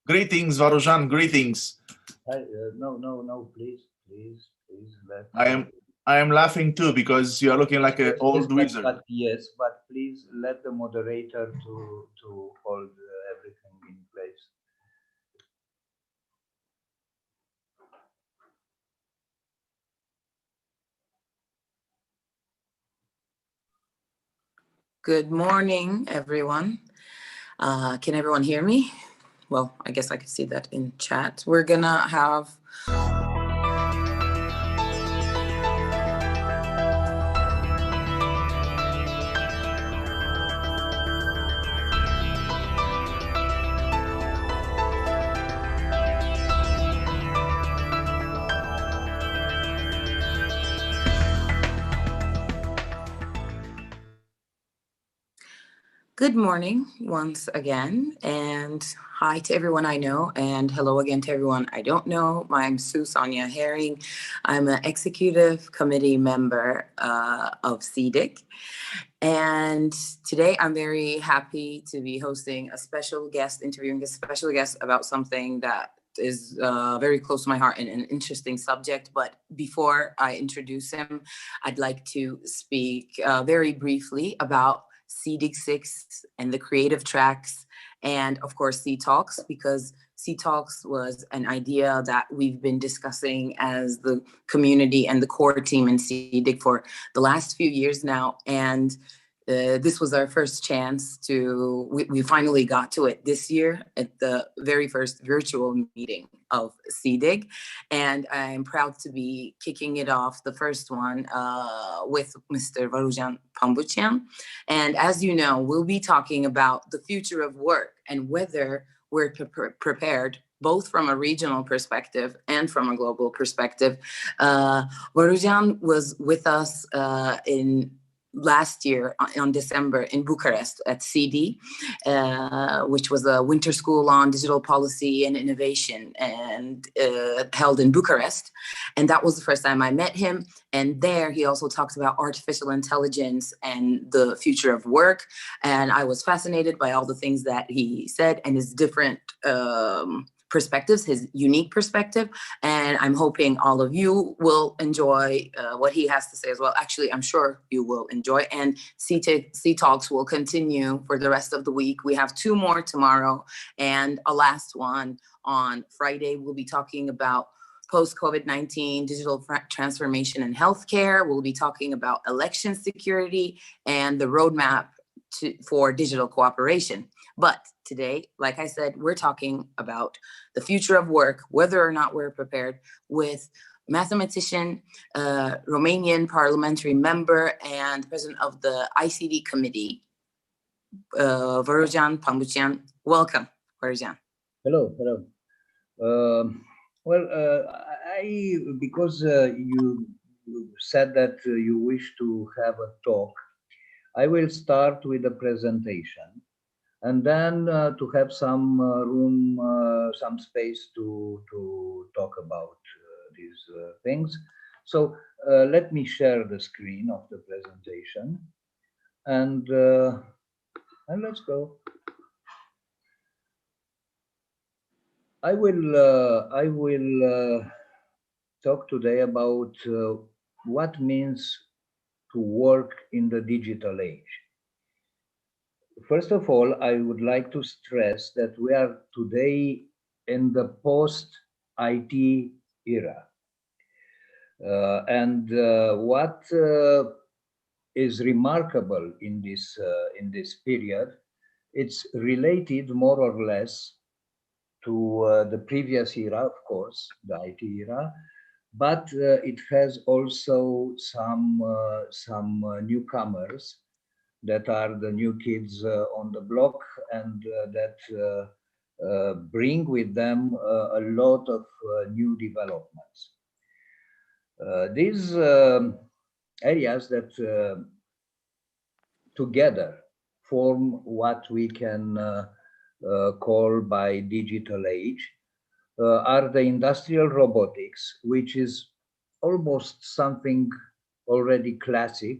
Greetings, Varujan, greetings. No, please. I am laughing too because you are looking like an old wizard. But please let the moderator to hold everything in place. Good morning, everyone. Can everyone hear me? Well, I guess I could see that in chat. We're gonna have good morning once again, and hi to everyone I know, and hello again to everyone I don't know. I'm Sonia Herring. I'm an executive committee member of SEEDIG, and today I'm very happy to be hosting a special guest, interviewing a special guest about something that is very close to my heart and an interesting subject. But before I introduce him, I'd like to speak very briefly about SEEDIG 6 and the creative tracks, and of course SEEtalks, because SEEtalks was an idea that we've been discussing as the community and the core team in SEEDIG for the last few years now. And this was our first chance we finally got to it this year at the very first virtual meeting of SEEDIG. And I'm proud to be kicking it off, the first one, with Mr. Varujan Pambuccian. And as you know, we'll be talking about the future of work and whether we're prepared, both from a regional perspective and from a global perspective. Varujan was with us in last year on December in Bucharest at SEEDIG, which was a winter school on digital policy and innovation, and held in Bucharest. And that was the first time I met him. And there he also talked about artificial intelligence and the future of work. And I was fascinated by all the things that he said and his different perspectives, his unique perspective. And I'm hoping all of you will enjoy what he has to say as well. Actually, I'm sure you will enjoy. And SEEtalks will continue for the rest of the week. We have 2 more tomorrow and a last one on Friday. We'll be talking about post-COVID-19 digital transformation in healthcare. We'll be talking about election security and the roadmap for digital cooperation. But today, like I said, we're talking about the future of work, whether or not we're prepared, with mathematician, Romanian parliamentary member, and president of the ICT committee, Varujan Pambuccian. Welcome, Varujan. Hello. Because you said that you wish to have a talk, I will start with a presentation, and then to have some room, some space to talk about these things. So let me share the screen of the presentation, and let's go. I will talk today about what means to work in the digital age. First of all, I would like to stress that we are today in the post-IT era. And what is remarkable in this period, it's related more or less to the previous era, of course, the IT era, but it has also some newcomers that are the new kids on the block, and that bring with them a lot of new developments. These areas that together form what we can call by digital age are the industrial robotics, which is almost something already classic,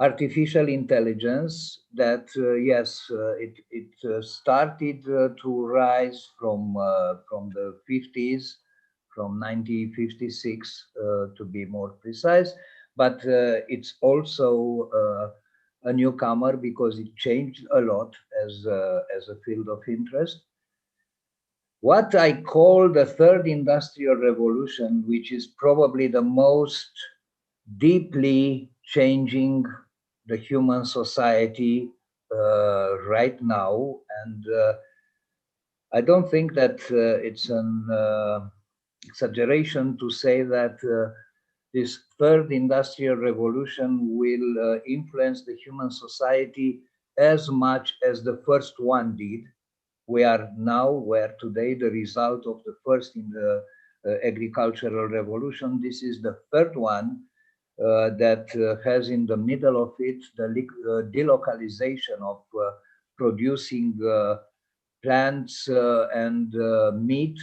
artificial intelligence that, yes, it started to rise from the 50s, from 1956 to be more precise, but it's also a newcomer because it changed a lot as a field of interest. What I call the third industrial revolution, which is probably the most deeply changing the human society right now, and I don't think that it's an exaggeration to say that this third industrial revolution will influence the human society as much as the first one did. We are now where today the result of the first in the agricultural revolution. This is the third one that has in the middle of it the delocalization of producing plants and meat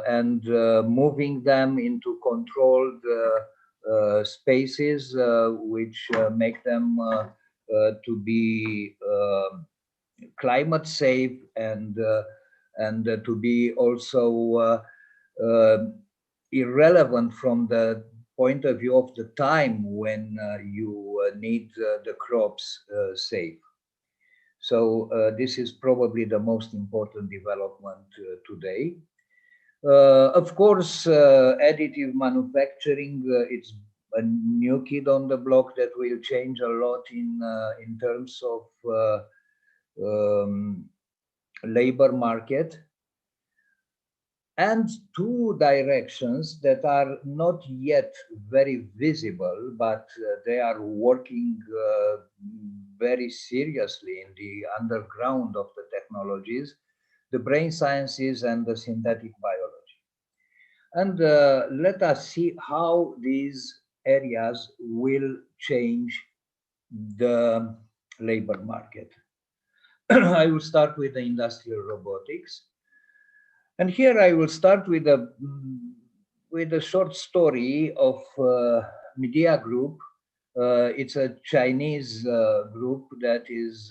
and moving them into controlled spaces which make them to be climate safe and to be also irrelevant from the point of view of the time when you need the crops safe. So this is probably the most important development today. Of course, additive manufacturing, it's a new kid on the block that will change a lot in terms of labor market, and two directions that are not yet very visible, but they are working very seriously in the underground of the technologies, the brain sciences and the synthetic biology. And let us see how these areas will change the labor market. I will start with the industrial robotics. And here I will start with a short story of Media Group. It's a Chinese group that is,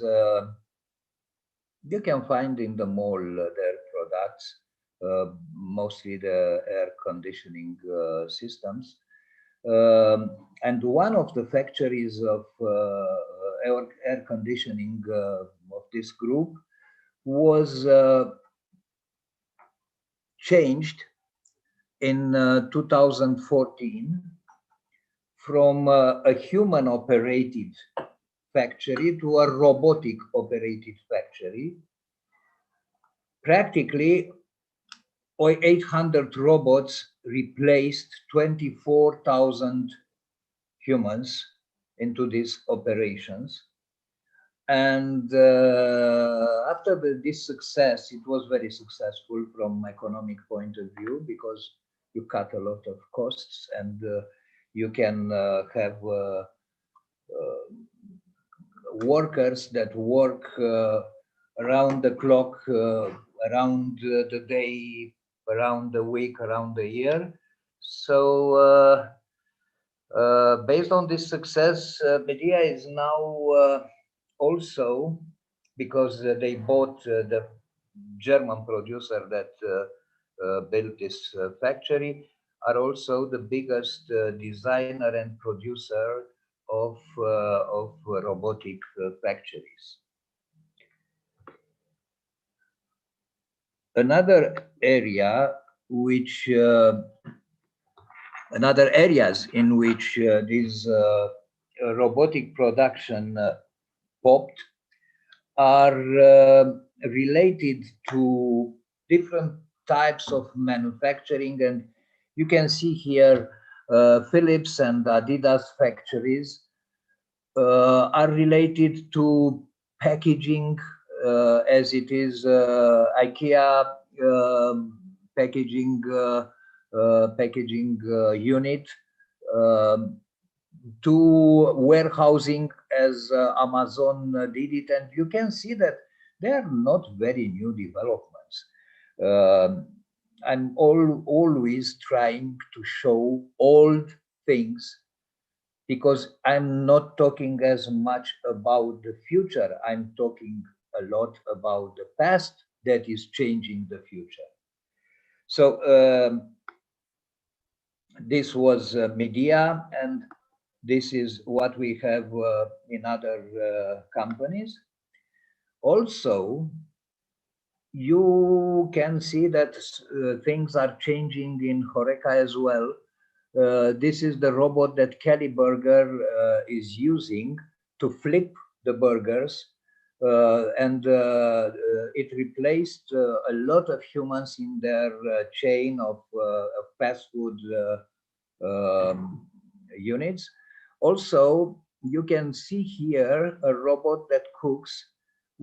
you can find in the mall their products, mostly the air conditioning systems. And one of the factories of air conditioning of this group was changed in 2014 from a human operated factory to a robotic operated factory. Practically 800 robots replaced 24,000 humans into these operations. And after this success, it was very successful from economic point of view because you cut a lot of costs and you can have workers that work around the clock, around the day, around the week, around the year. So based on this success, Media is now also, because they bought the German producer that built this factory, are also the biggest designer and producer of robotic factories. Another area which another areas in which this robotic production popped are related to different types of manufacturing, and you can see here Philips and Adidas factories are related to packaging as it is IKEA packaging unit, to warehousing as Amazon did it. And you can see that they are not very new developments. I'm always trying to show old things because I'm not talking as much about the future. I'm talking a lot about the past that is changing the future. So this was media, and this is what we have in other companies. Also, you can see that things are changing in Horeca as well. This is the robot that Kelly Burger is using to flip the burgers, and it replaced a lot of humans in their chain of fast food units. Also, you can see here a robot that cooks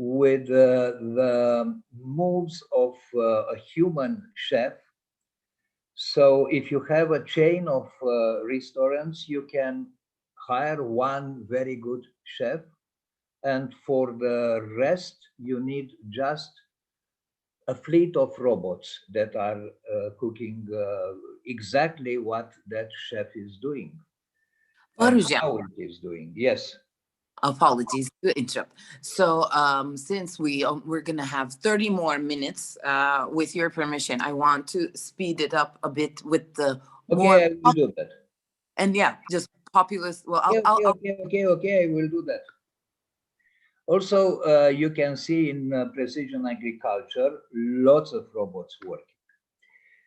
with the moves of a human chef. So if you have a chain of restaurants, you can hire one very good chef, and for the rest, you need just a fleet of robots that are cooking exactly what that chef is doing and Varujan, how it is doing. Yes. apologies to interrupt. So since we're gonna have 30 more minutes, with your permission, I want to speed it up a bit with the more, Okay, I will do that. and yeah, just populist. Well, Okay, I will do that. Also, you can see in precision agriculture, lots of robots working.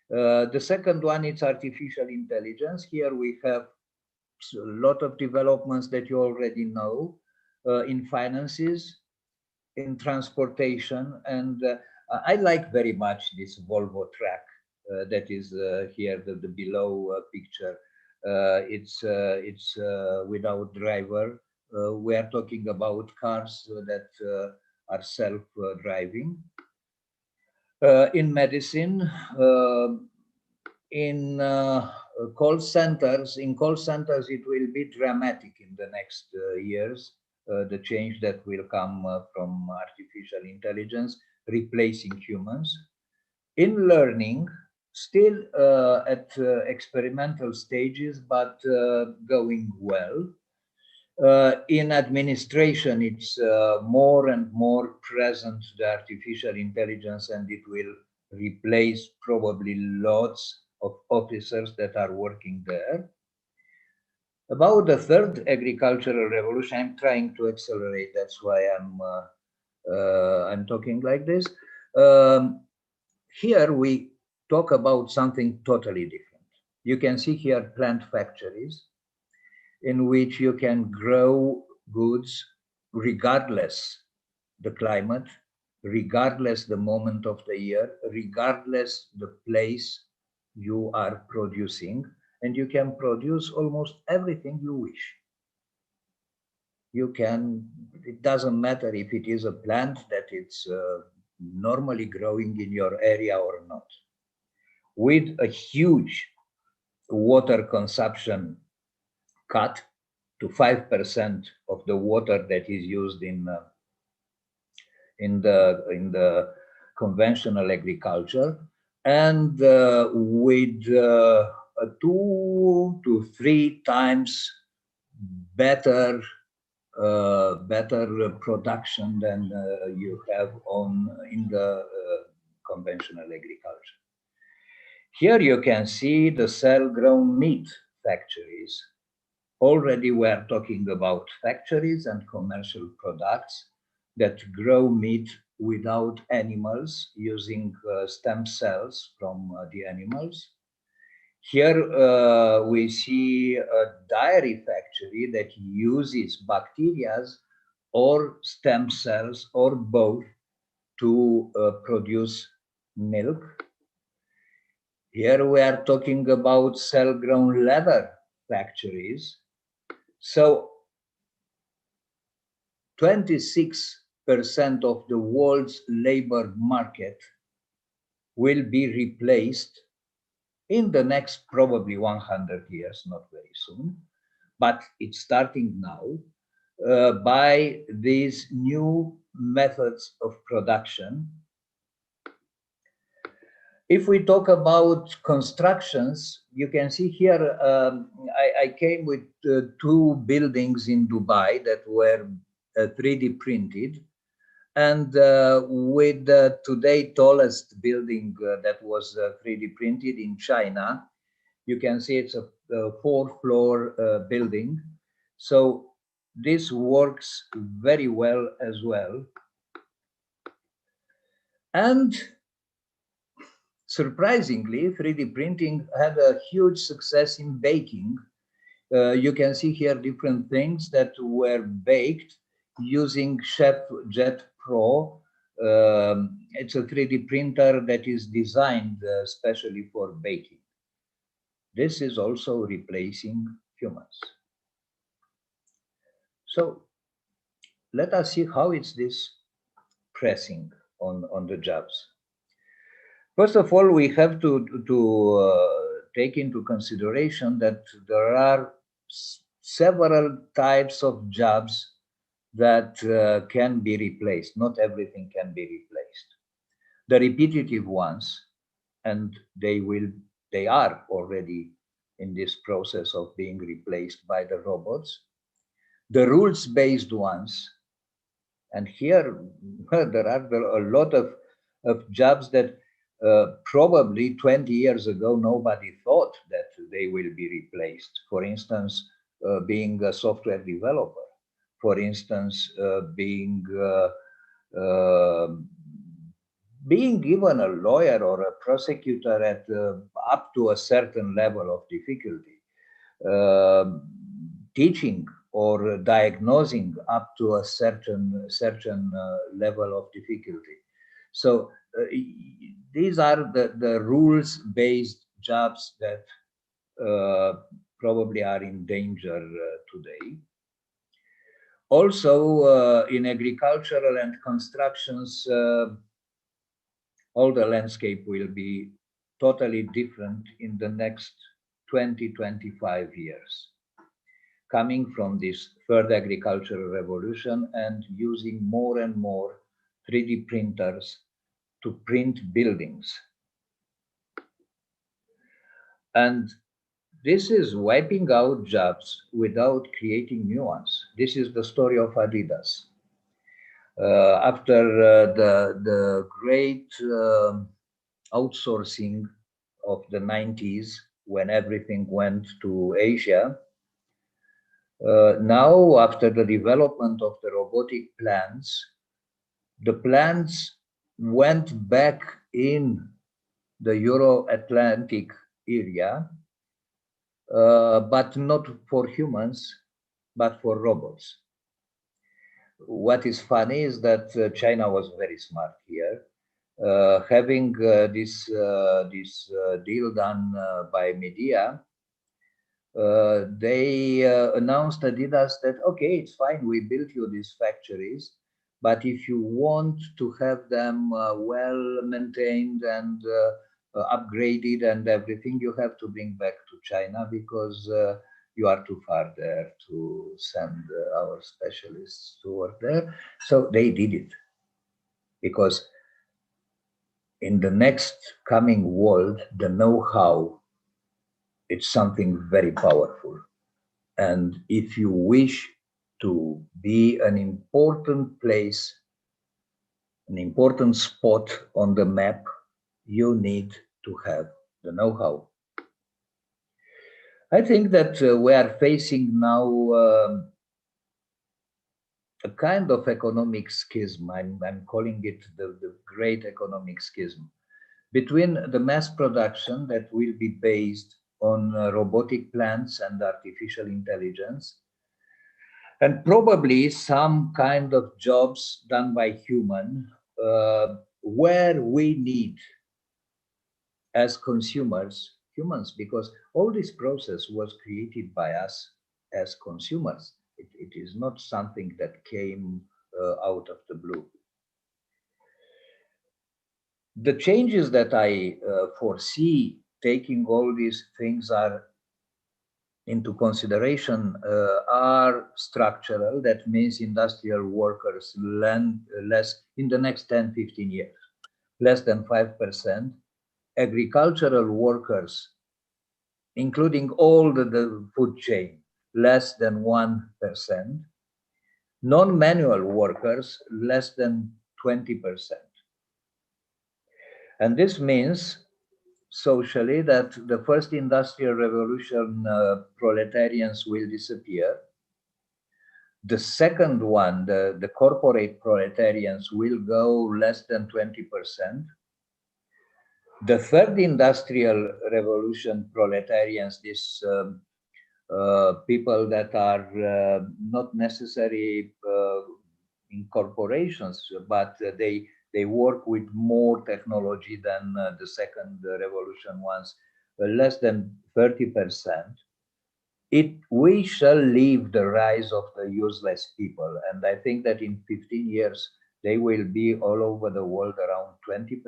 The second one is artificial intelligence. Here we have a lot of developments that you already know in finances, in transportation, and I like very much this Volvo track that is here, the below picture. It's without driver. We are talking about cars that are self-driving. In medicine, in call centers, it will be dramatic in the next years. The change that will come from artificial intelligence replacing humans. In learning, still at experimental stages, but going well. In administration, it's more and more present, the artificial intelligence, and it will replace probably lots of officers that are working there. About the third agricultural revolution, I'm trying to accelerate. That's why I'm talking like this. Here we talk about something totally different. You can see here plant factories in which you can grow goods regardless the climate, regardless the moment of the year, regardless the place you are producing, and you can produce almost everything you wish. You can, it doesn't matter if it is a plant that it's normally growing in your area or not. With a huge water consumption cut to 5% of the water that is used in the conventional agriculture, and with a 2 to 3 times better production than you have in the conventional agriculture. Here you can see the cell-grown meat factories. Already we are talking about factories and commercial products that grow meat without animals, using stem cells from the animals. Here we see a dairy factory that uses bacteria or stem cells or both to produce milk. Here we are talking about cell-grown leather factories. So 26% of the world's labor market will be replaced in the next probably 100 years, not very soon, but it's starting now, by these new methods of production. If we talk about constructions, you can see here, I came with 2 buildings in Dubai that were 3D printed. And with the today tallest building that was 3D printed in China, you can see it's a 4-floor building. So this works very well as well. And surprisingly, 3D printing had a huge success in baking. You can see here different things that were baked using Chef Jet Pro. It's a 3D printer that is designed especially for baking. This is also replacing humans. So let us see how it's this pressing on the jobs. First of all, we have to take into consideration that there are several types of jobs that can be replaced. Not everything can be replaced. The repetitive ones, and they are already in this process of being replaced by the robots. The rules-based ones, and here there are a lot of jobs that probably 20 years ago nobody thought that they will be replaced. For instance, being a software developer. For instance, being even a lawyer or a prosecutor at up to a certain level of difficulty, teaching or diagnosing up to a certain level of difficulty. So these are the rules-based jobs that probably are in danger today. Also, in agricultural and constructions, all the landscape will be totally different in the next 20-25 years, coming from this third agricultural revolution and using more and more 3D printers to print buildings. And this is wiping out jobs without creating new ones. This is the story of Adidas. After the great outsourcing of the 90s, when everything went to Asia, now after the development of the robotic plants, the plants went back in the Euro-Atlantic area, but not for humans, but for robots. What is funny is that China was very smart here. Having this deal done by media, they announced Adidas that, okay, it's fine, we built you these factories, but if you want to have them well maintained and upgraded and everything, you have to bring back to China because you are too far there to send our specialists to work there. So they did it, because in the next coming world, the know-how, it's something very powerful. And if you wish to be an important place, an important spot on the map, you need to have the know-how. I think that we are facing now a kind of economic schism. I'm calling it the great economic schism between the mass production that will be based on robotic plants and artificial intelligence, and probably some kind of jobs done by human, where we need as consumers, humans, because all this process was created by us as consumers. It is not something that came out of the blue. The changes that I foresee taking all these things into consideration are structural. That means industrial workers less in the next 10-15 years, less than 5%. agricultural workers, including all the food chain, less than 1%, non-manual workers, less than 20%. And this means socially that the first industrial revolution, proletarians will disappear. The second one, the corporate proletarians, will go less than 20%. The third industrial revolution proletarians, these people that are not necessarily in corporations, but they work with more technology than the second revolution ones, less than 30%. We shall leave the rise of the useless people. And I think that in 15 years, they will be all over the world around 20%.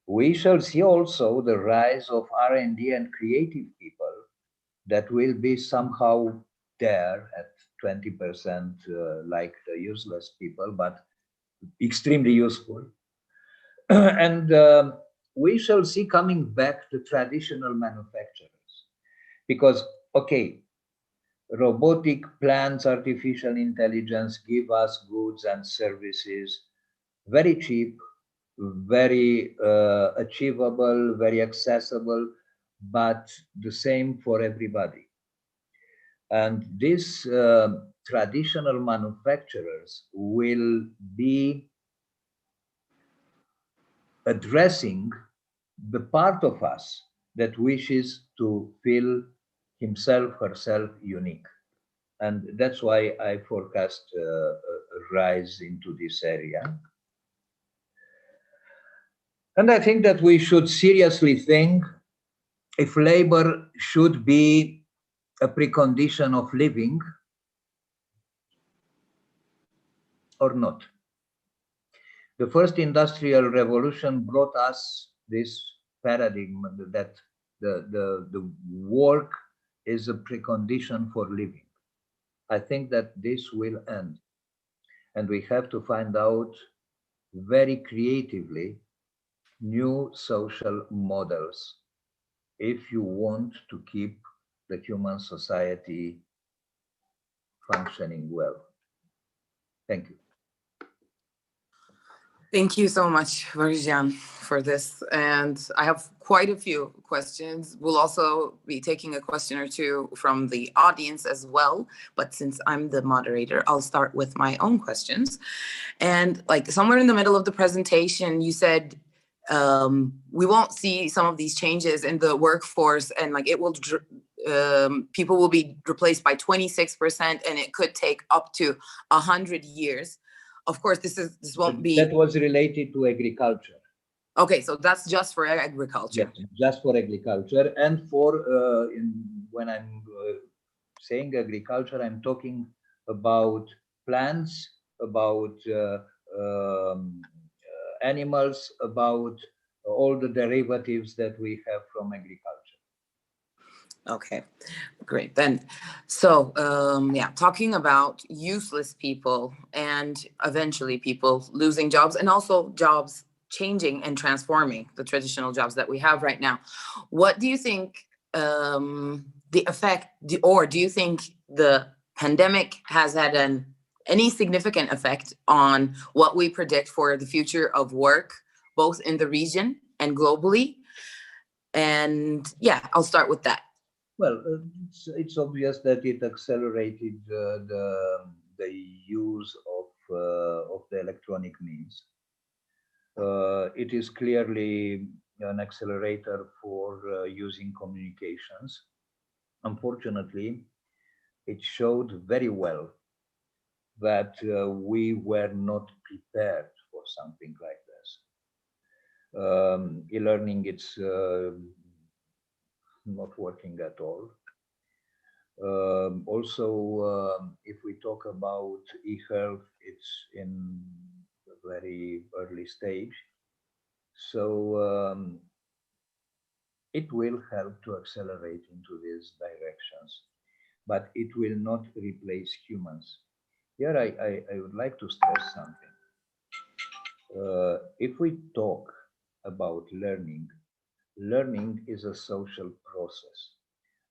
We shall see also the rise of R&D and creative people that will be somehow there at 20%, like the useless people, but extremely useful. And we shall see coming back the traditional manufacturers. Because, okay, robotic plants, artificial intelligence give us goods and services very cheap, very achievable, very accessible, but the same for everybody. And these traditional manufacturers will be addressing the part of us that wishes to feel himself, herself unique. And that's why I forecast a rise into this area. And I think that we should seriously think if labor should be a precondition of living or not. The first industrial revolution brought us this paradigm that the work is a precondition for living. I think that this will end. And we have to find out very creatively new social models if you want to keep the human society functioning well. Thank you. Thank you so much, Varujan, for this. And I have quite a few questions. We'll also be taking a question or two from the audience as well. But since I'm the moderator, I'll start with my own questions. And like somewhere in the middle of the presentation, you said we won't see some of these changes in the workforce, and like it will people will be replaced by 26%, and it could take up to 100 years. Of course, this won't be. That was related to agriculture. Okay, so that's just for agriculture. Yes, just for agriculture, and for when I'm saying agriculture, I'm talking about plants, about animals, about all the derivatives that we have from agriculture. Okay, great. Then, so yeah, talking about useless people and eventually people losing jobs, and also jobs changing and transforming the traditional jobs that we have right now. What do you think the effect, or do you think the pandemic has had any significant effect on what we predict for the future of work, both in the region and globally? And yeah, I'll start with that. Well, it's obvious that it accelerated the use of the electronic means. It is clearly an accelerator for using communications. Unfortunately, it showed very well that we were not prepared for something like this. E-learning, it's not working at all. Also, if we talk about e-health, it's in a very early stage. So it will help to accelerate into these directions, but it will not replace humans. Here, I would like to stress something. If we talk about learning. Learning is a social process.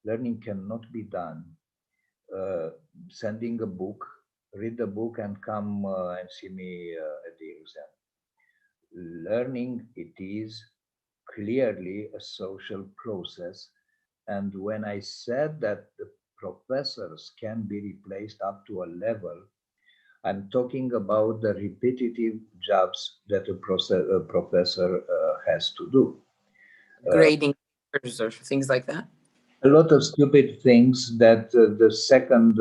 Learning cannot be done uh, sending a book, read the book and come and see me at the exam. Learning, it is clearly a social process. And when I said that the professors can be replaced up to a level, I'm talking about the repetitive jobs that a professor has to do. Grading papers or things like that. A lot of stupid things that the second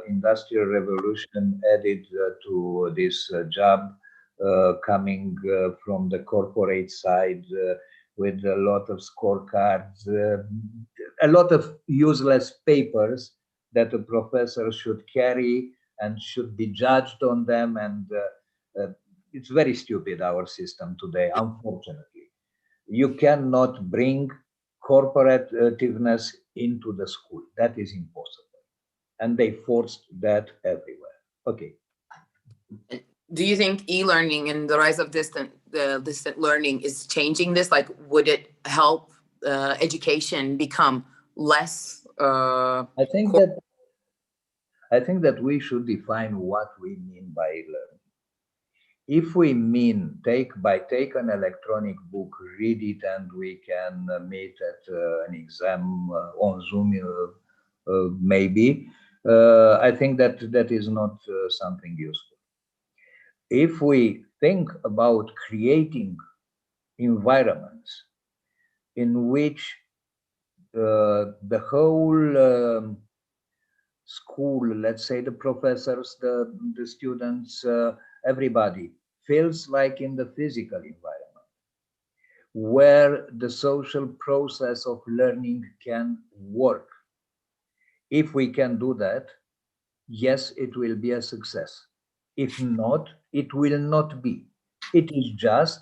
industrial revolution added to this job, coming from the corporate side with a lot of scorecards, a lot of useless papers that a professor should carry and should be judged on them. And it's very stupid, our system today, unfortunately. You cannot bring corporativeness into the school. That is impossible. And they forced that everywhere. Okay. Do you think e-learning and the rise of distant learning is changing this? Like, would it help education become less? I think that we should define what we mean by learning. If we mean take an electronic book, read it, and we can meet at an exam on Zoom, maybe, I think that is not something useful. If we think about creating environments in which the whole school, let's say the professors, the students, everybody feels like in the physical environment, where the social process of learning can work. If we can do that, yes, it will be a success. If not, it will not be. It is just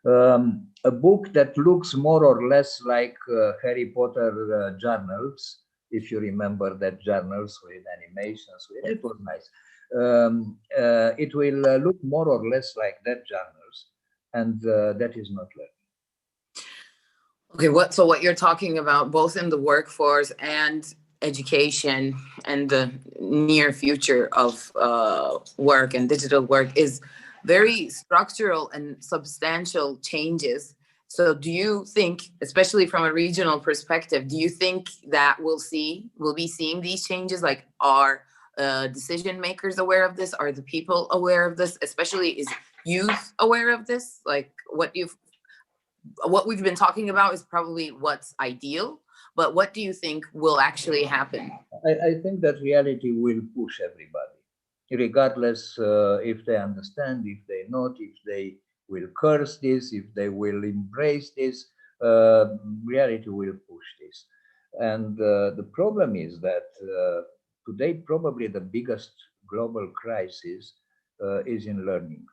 a book that looks more or less like Harry Potter journals. If you remember that journals with animations, it was nice. It will look more or less like that journals, and that is not learning. Okay, so what you're talking about, both in the workforce and education and the near future of work and digital work, is very structural and substantial changes. So do you think, especially from a regional perspective, do you think that we'll be seeing these changes? Like, are decision makers aware of this? Are the people aware of this? Especially, is youth aware of this? Like, what we've been talking about is probably what's ideal, but what do you think will actually happen? I think that reality will push everybody, regardless if they understand, if they not, if they will curse this, if they will embrace this. Reality will push this. And the problem is that today probably the biggest global crisis is in learning.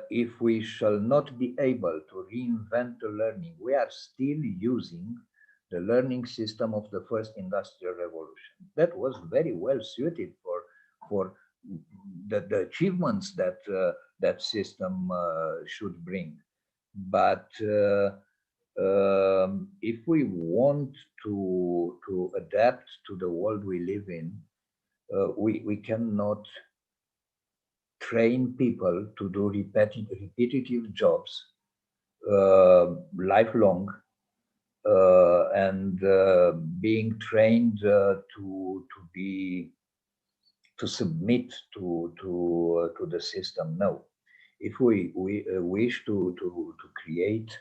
If we shall not be able to reinvent the learning, we are still using the learning system of the first industrial revolution. That was very well suited for the achievements that that system should bring. But if we want to adapt to the world we live in, we cannot train people to do repetitive jobs lifelong, and being trained to submit to the system. No, if we wish to create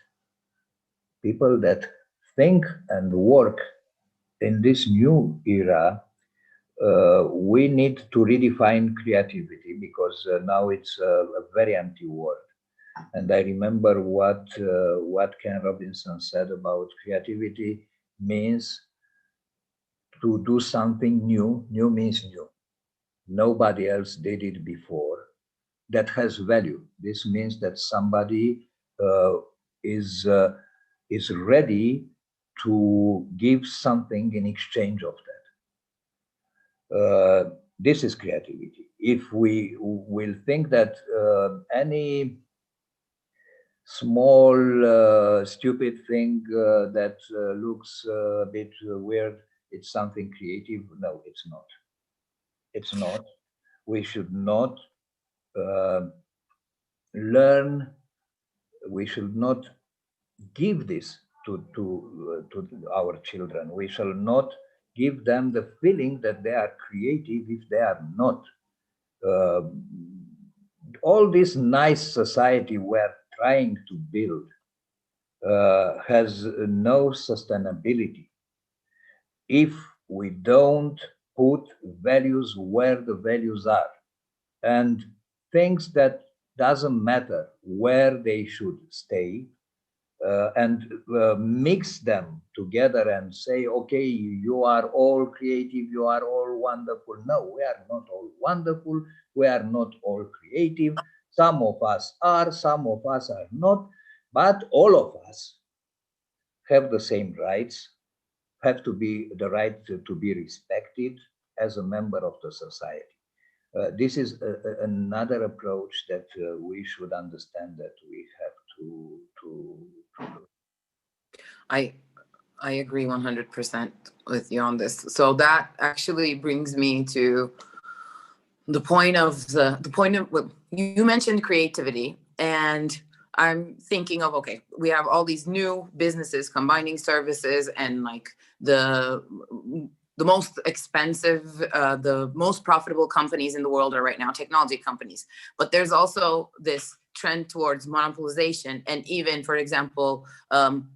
people that think and work in this new era, we need to redefine creativity, because now it's a very empty word. And I remember what Ken Robinson said about creativity means to do something new. New means new. Nobody else did it before. That has value. This means that somebody is ready to give something in exchange of that. This is creativity. If we will think that any small, stupid thing that looks a bit weird, it's something creative. No, it's not. It's not. We should not learn, we should not give this to our children. We shall not give them the feeling that they are creative if they are not. All this nice society we're trying to build has no sustainability if we don't put values where the values are, and things that doesn't matter where they should stay, and mix them together and say, okay, you are all creative, you are all wonderful. No, we are not all wonderful, we are not all creative. Some of us are, some of us are not, but all of us have the same rights, have to be the right to be respected as a member of the society. This is another approach that we should understand, that we have to I agree 100% with you on this. So that actually brings me to the point of what you mentioned, creativity, and I'm thinking of, okay, we have all these new businesses combining services, and like the most expensive, the most profitable companies in the world are right now technology companies. But there's also this trend towards monopolization. And even, for example,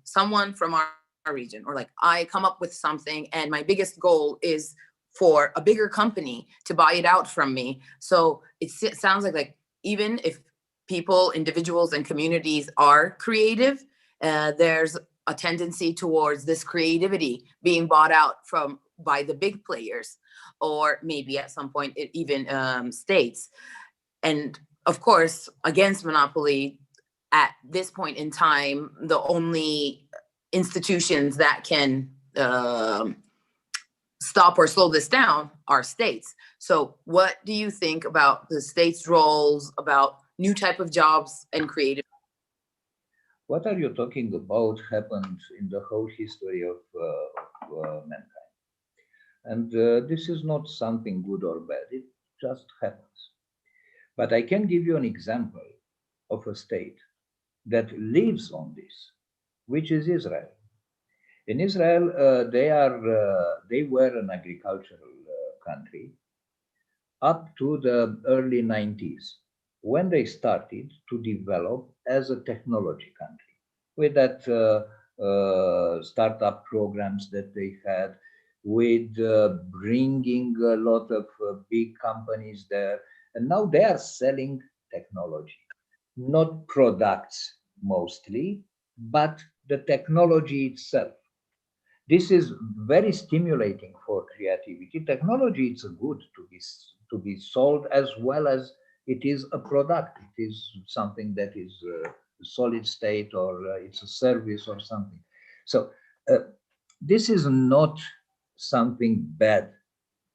someone from our region, or like I come up with something and my biggest goal is for a bigger company to buy it out from me. So it sounds like even if people, individuals, and communities are creative, there's a tendency towards this creativity being bought out by the big players, or maybe at some point it even states. And of course, against monopoly, at this point in time, the only institutions that can stop or slow this down are states. So what do you think about the states' roles, about new type of jobs and creative? What are you talking about happened in the whole history of mankind. And this is not something good or bad, it just happens. But I can give you an example of a state that lives on this, which is Israel. In Israel, they were an agricultural country up to the early 90s, when they started to develop as a technology country with that startup programs that they had, with bringing a lot of big companies there. And now they are selling technology, not products mostly, but the technology itself. This is very stimulating for creativity. Technology is good to be sold, as well as it is a product. It is something that is a solid state, or it's a service or something. So this is not something bad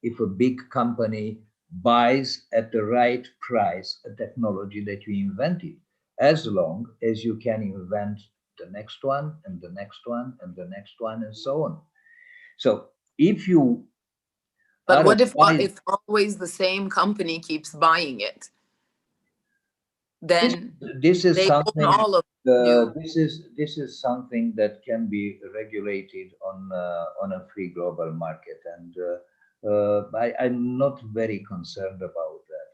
if a big company buys at the right price a technology that you invented, as long as you can invent the next one and the next one and the next one and so on. So if you But what if always the same company keeps buying it? Then this is something, all of this is something that can be regulated on a free global market, and I'm not very concerned about that.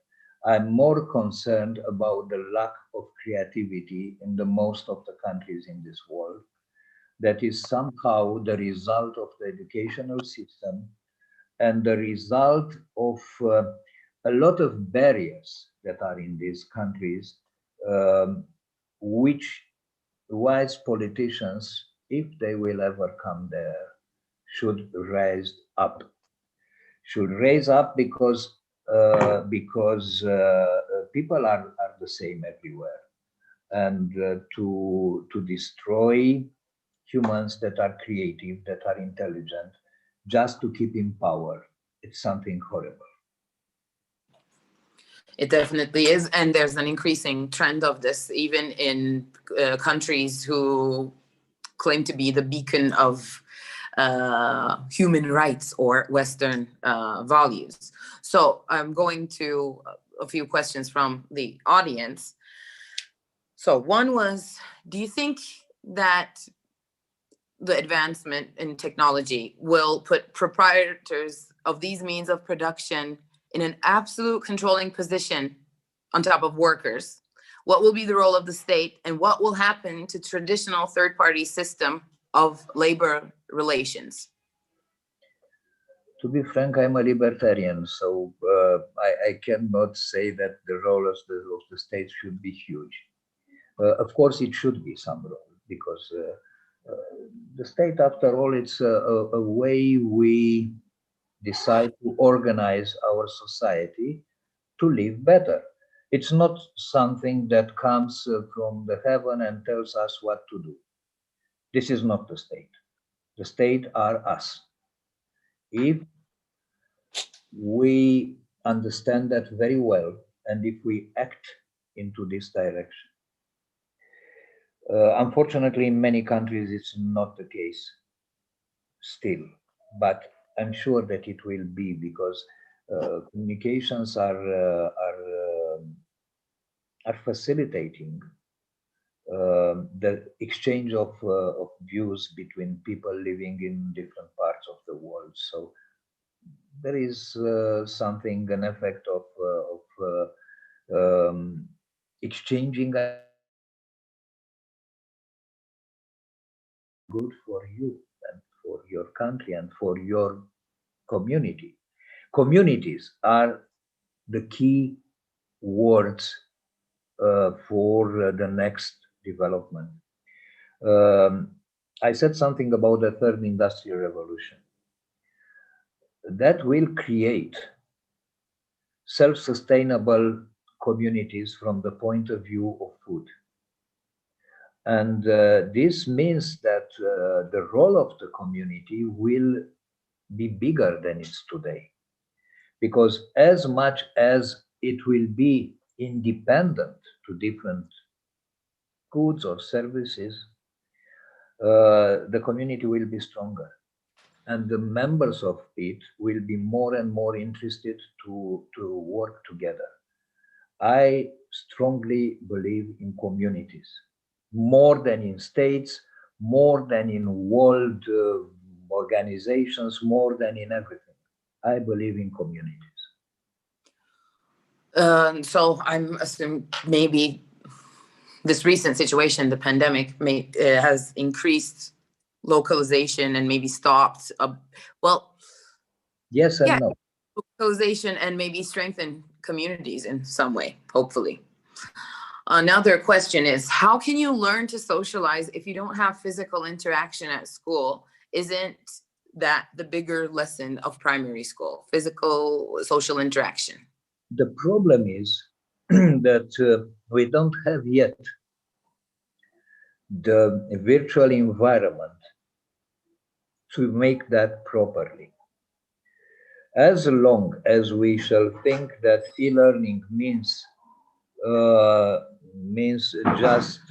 I'm more concerned about the lack of creativity in the most of the countries in this world. That is somehow the result of the educational system, and the result of a lot of barriers that are in these countries, which wise politicians, if they will ever come there, should raise up. Should raise up, because people are the same everywhere, and to destroy humans that are creative, that are intelligent, just to keep in power, it's something horrible. It definitely is, and there's an increasing trend of this, even in countries who claim to be the beacon of human rights or Western values. So I'm going to a few questions from the audience. So one was, do you think that the advancement in technology will put proprietors of these means of production in an absolute controlling position on top of workers? What will be the role of the state, and what will happen to traditional third-party system of labor relations? To be frank, I'm a libertarian, so I cannot say that the role of the state should be huge. Of course, it should be some role, because the state, after all, it's a way we decide to organize our society to live better. It's not something that comes from the heaven and tells us what to do. This is not the state. The state are us. If we understand that very well, and if we act into this direction. Unfortunately, in many countries, it's not the case still, but I'm sure that it will be, because communications are facilitating the exchange of views between people living in different parts of the world. So there is something, an effect of exchanging good for you and for your country and for your community. Communities are the key words for the next development. I said something about the third industrial revolution. That will create self-sustainable communities from the point of view of food. And this means that the role of the community will be bigger than it's today. Because as much as it will be independent to different goods or services, the community will be stronger. And the members of it will be more and more interested to work together. I strongly believe in communities, more than in states, more than in world organizations, more than in everything. I believe in communities. So I'm assuming maybe this recent situation, the pandemic, has increased localization and maybe stopped. Yes and no. Localization and maybe strengthen communities in some way, hopefully. Another question is, how can you learn to socialize if you don't have physical interaction at school? Isn't that the bigger lesson of primary school, physical social interaction? The problem is that we don't have yet the virtual environment to make that properly. As long as we shall think that e-learning means just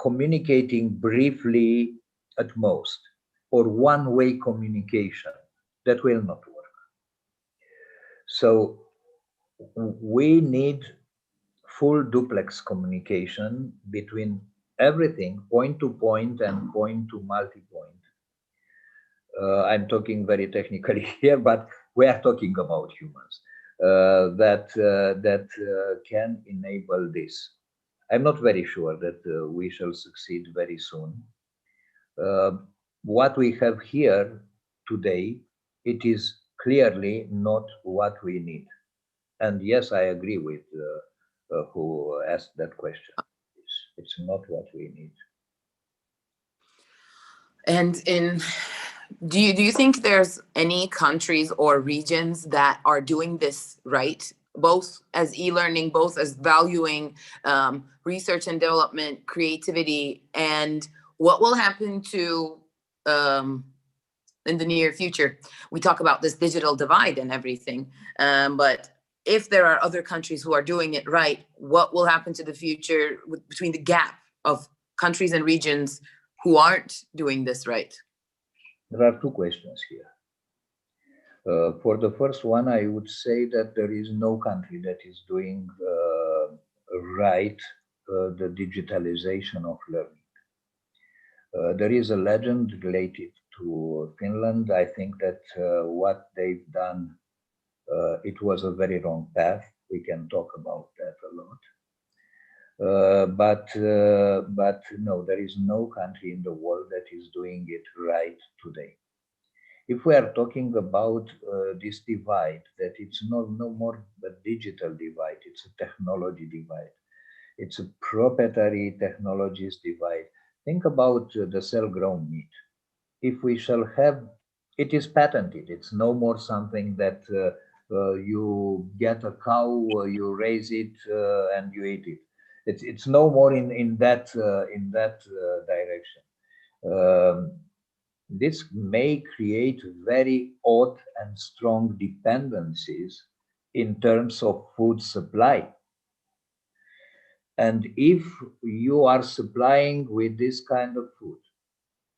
communicating briefly at most, or one-way communication, that will not work. So we need full duplex communication between everything, point to point and point to multi-point. I'm talking very technically here, but we are talking about humans that can enable this. I'm not very sure that we shall succeed very soon. What we have here today, it is clearly not what we need. And yes, I agree with who asked that question. It's not what we need. And do you think there's any countries or regions that are doing this right, both as e-learning, both as valuing research and development, creativity, and what will happen to in the near future. We talk about this digital divide and everything, but if there are other countries who are doing it right, what will happen to the future between the gap of countries and regions who aren't doing this right? There are two questions here. For the first one, I would say that there is no country that is doing right the digitalization of learning. There is a legend related to Finland. I think that what they've done, it was a very wrong path. We can talk about that a lot. But no, there is no country in the world that is doing it right today. If we are talking about this divide, that it's no more a digital divide, it's a technology divide. It's a proprietary technologies divide. Think about the cell-grown meat. If we shall have, it is patented. It's no more something that you get a cow, you raise it, and you eat it. It's no more in that direction. This may create very odd and strong dependencies in terms of food supply. And if you are supplying with this kind of food,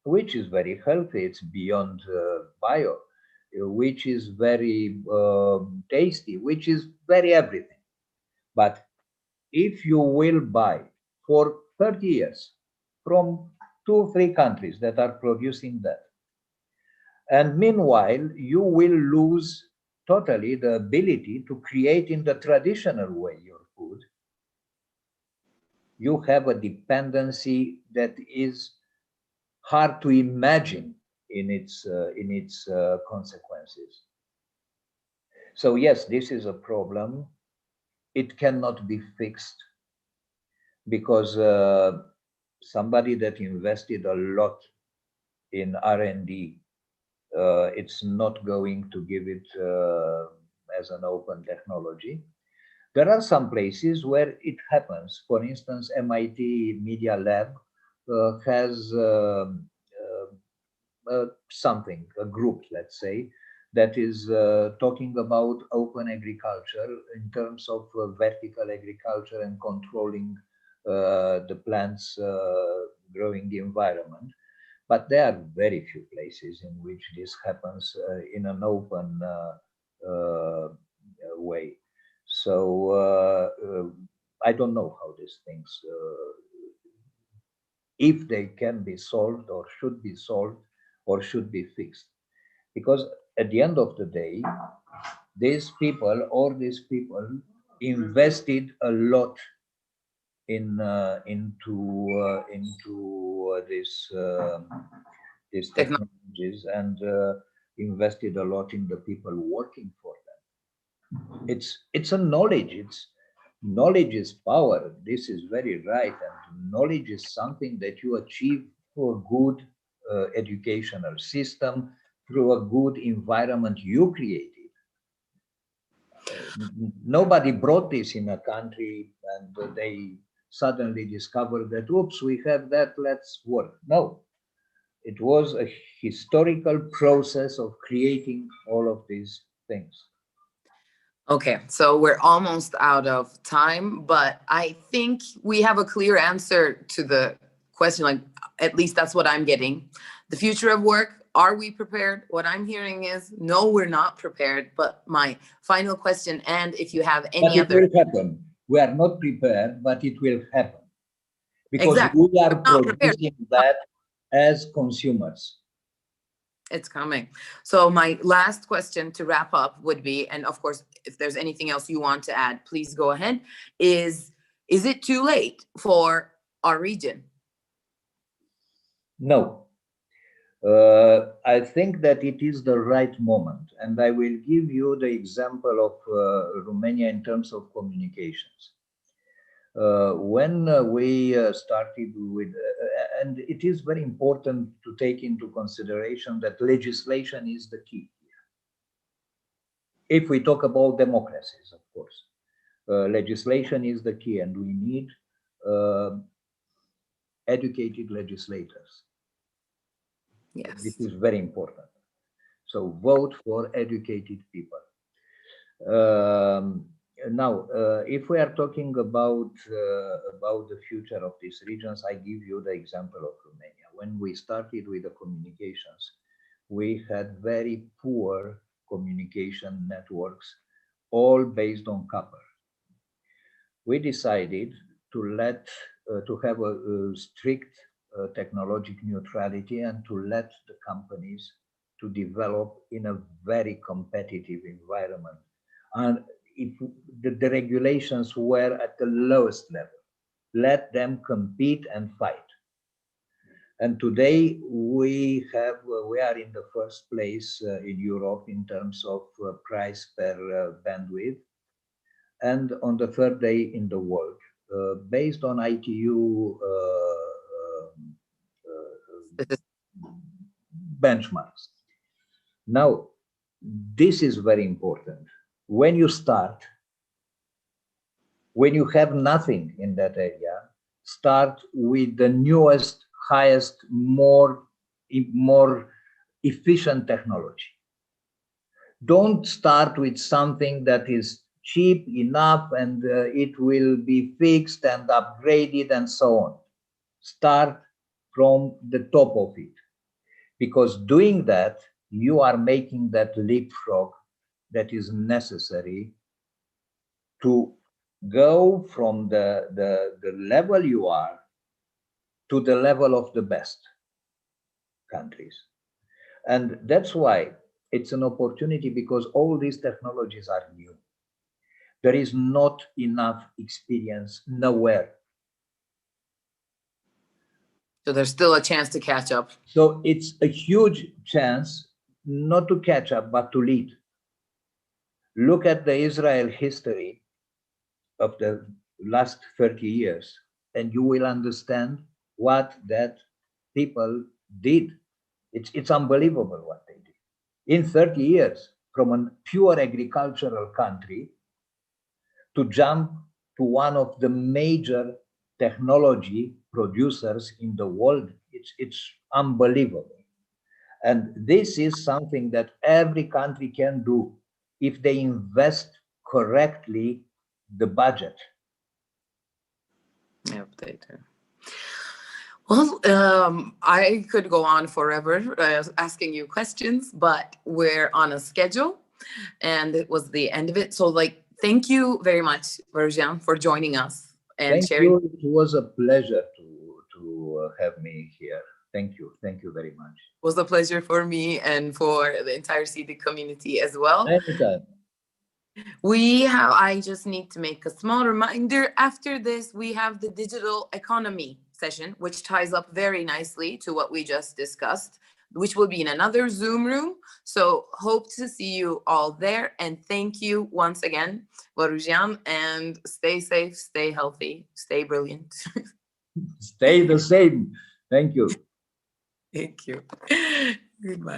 which is very healthy, it's beyond bio, which is very tasty, which is very everything. But if you will buy for 30 years from 2-3 countries that are producing that, and meanwhile, you will lose totally the ability to create in the traditional way your food. You have a dependency that is hard to imagine in its consequences. So yes, this is a problem. It cannot be fixed because somebody that invested a lot in R&D, it's not going to give it as an open technology. There are some places where it happens. For instance, MIT Media Lab has something, a group, let's say, that is talking about open agriculture in terms of vertical agriculture and controlling the plants growing environment. But there are very few places in which this happens in an open way. So I don't know how these things, if they can be solved or should be solved or should be fixed. Because at the end of the day, these people invested a lot into these technologies and invested a lot in the people working for them. It's a knowledge. Knowledge is power. This is very right. And knowledge is something that you achieve through a good educational system, through a good environment you created. Nobody brought this in a country and they suddenly discovered that, oops, we have that, let's work. No, it was a historical process of creating all of these things. Okay, so we're almost out of time, but I think we have a clear answer to the question, like at least that's what I'm getting. The future of work, are we prepared? What I'm hearing is, no, we're not prepared. But my final question, and if you have any other... It will happen. We are not prepared, but it will happen. Because exactly. we are producing that as consumers. It's coming. So my last question to wrap up would be, and of course, if there's anything else you want to add, please go ahead, is it too late for our region? No. I think that it is the right moment. And I will give you the example of Romania in terms of communications. When we started with, and it is very important to take into consideration that legislation is the key here. If we talk about democracies, of course, legislation is the key, and we need educated legislators. Yes. This is very important. So vote for educated people. Now, if we are talking about the future of these regions, I give you the example of Romania. When we started with the communications, we had very poor communication networks, all based on copper. We decided to have a strict technological neutrality and to let the companies to develop in a very competitive environment. And if the regulations were at the lowest level, let them compete and fight. And today we are in the first place in Europe in terms of price per bandwidth, and on the third day in the world, based on ITU benchmarks. Now, this is very important. When you start, when you have nothing in that area, start with the newest, highest, more efficient technology. Don't start with something that is cheap enough and it will be fixed and upgraded and so on. Start from the top of it, because doing that, you are making that leapfrog that is necessary to go from the level you are to the level of the best countries. And that's why it's an opportunity, because all these technologies are new. There is not enough experience nowhere. So there's still a chance to catch up. So it's a huge chance not to catch up, but to lead. Look at the Israel history of the last 30 years, and you will understand what that people did. It's unbelievable what they did. In 30 years, from a pure agricultural country to jump to one of the major technology producers in the world, it's unbelievable. And this is something that every country can do if they invest correctly the budget. Yep, they do. Well, I could go on forever asking you questions, but we're on a schedule and it was the end of it. So thank you very much, Varujan, for joining us and sharing. Thank you. It was a pleasure to have me here. Thank you. Thank you very much. It was a pleasure for me and for the entire SEEDIG community as well. Anytime. I just need to make a small reminder. After this, we have the digital economy session, which ties up very nicely to what we just discussed, which will be in another Zoom room. So hope to see you all there. And thank you once again, Varujan, and stay safe, stay healthy, stay brilliant. Stay the same. Thank you. Thank you. Goodbye.